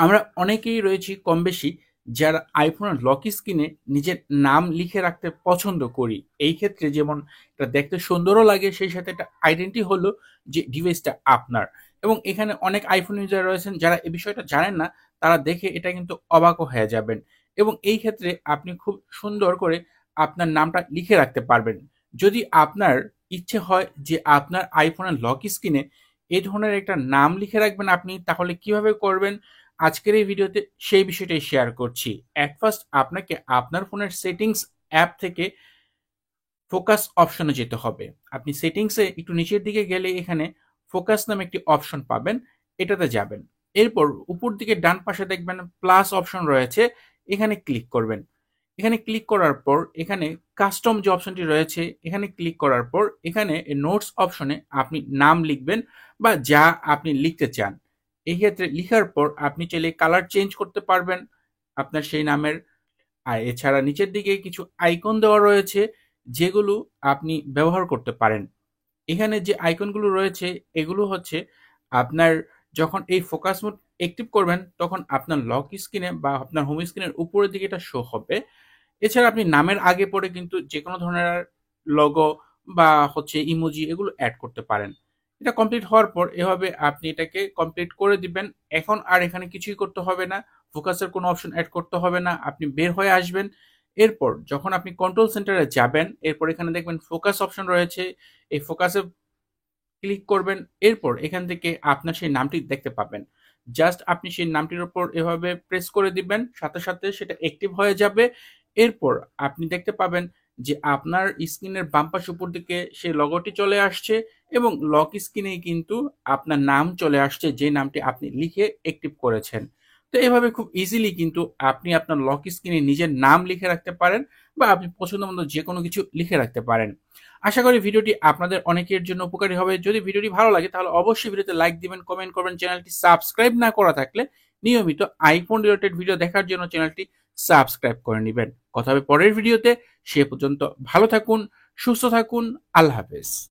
আমরা অনেকেই রয়েছি কমবেশি যারা iPhone এর লক স্ক্রিনে নিজের নাম লিখে রাখতে পছন্দ করি। এই ক্ষেত্রে যেমন এটা দেখতে সুন্দরও লাগে, সেই সাথে একটা আইডেন্টি হলো যে ডিভাইসটা আপনার। এবং এখানে অনেক iPhone ইউজার রয়েছেন যারা এই বিষয়টা জানেন না, তারা দেখে এটা কিন্তু অবাকও হয়ে যাবেন। এবং এই ক্ষেত্রে আপনি খুব সুন্দর করে আপনার নামটা লিখে রাখতে পারবেন। যদি আপনার ইচ্ছে হয় যে আপনার iPhone এর লক স্ক্রিনে এই ধরনের একটা নাম লিখে রাখবেন আপনি, তাহলে কিভাবে করবেন? আজকের এই ভিডিওতে সেই বিষয়টাই শেয়ার করছি। এট ফার্স্ট আপনাকে আপনার ফোনের সেটিংস অ্যাপ থেকে ফোকাস অপশনে যেতে হবে। আপনি সেটিংসে একটু নিচের দিকে গেলে এখানে ফোকাস নামে একটি অপশন পাবেন, এটাতে যাবেন। এরপর উপর দিকে ডান পাশে দেখবেন প্লাস অপশন রয়েছে, এখানে ক্লিক করবেন। এখানে ক্লিক করার পর এখানে কাস্টম যে অপশনটি রয়েছে এখানে ক্লিক করার পর এখানে নোটস অপশনে আপনি নাম লিখবেন বা যা আপনি লিখতে চান। এই ক্ষেত্রে লিখার পর আপনি চাইলে কালার চেঞ্জ করতে পারবেন আপনার সেই নামের। আর এছাড়া নিচের দিকে কিছু আইকন দেওয়া রয়েছে যেগুলো আপনি ব্যবহার করতে পারেন। এখানে যে আইকনগুলো রয়েছে এগুলো হচ্ছে আপনার যখন এই ফোকাস মোড অ্যাক্টিভ করবেন তখন আপনার লক স্ক্রিনে বা আপনার হোম স্ক্রিনের উপরের দিকে এটা শো হবে। এছাড়া আপনি নামের আগে পরে কিন্তু যেকোনো ধরনের লোগো বা হচ্ছে ইমোজি এগুলো এড করতে পারেন। এটা কমপ্লিট হওয়ার পর এভাবে আপনি এটাকে কমপ্লিট করে দিবেন। এখন আর এখানে কিছুই করতে হবে না। ফোকাসের কোনো অপশন এড করতে হবে না। আপনি বের হয়ে আসবেন। এরপর যখন আপনি কন্ট্রোল সেন্টারে যাবেন, এরপর এখানে দেখবেন ফোকাস অপশন রয়েছে। এই ফোকাসে ক্লিক করবেন। এরপর এখান থেকে আপনার সেই নামটি দেখতে পাবেন। জাস্ট আপনি সেই নামটির উপর এভাবে প্রেস করে দিবেন, সাথে সাথে সেটা অ্যাক্টিভ হয়ে যাবে। এরপর আপনি দেখতে পাবেন যে আপনার স্ক্রিনের বাম পাশে উপর দিকে সেই লোগোটি চলে আসছে এবং লক স্ক্রিনেই কিন্তু আপনার নাম চলে আসছে, যে নামটি আপনি লিখে অ্যাক্টিভ করেছেন। তো এভাবে খুব ইজিলি কিন্তু আপনি আপনার লক স্ক্রিনে নিজের নাম লিখে রাখতে পারেন বা আপনি পছন্দ মতো যে কোনো কিছু লিখে রাখতে পারেন। আশা করি ভিডিওটি আপনাদের অনেকের জন্য উপকারী হবে। যদি ভিডিওটি ভালো লাগে তাহলে অবশ্যই ভিডিওতে লাইক দিবেন, কমেন্ট করবেন। চ্যানেলটি সাবস্ক্রাইব না করা থাকলে নিয়মিত আইফোন রিলেটেড ভিডিও দেখার জন্য চ্যানেলটি সাবস্ক্রাইব করে নেবেন। কথা হবে পরের ভিডিওতে। সে পর্যন্ত ভালো থাকুন, সুস্থ থাকুন। আল্লাহ হাফেজ।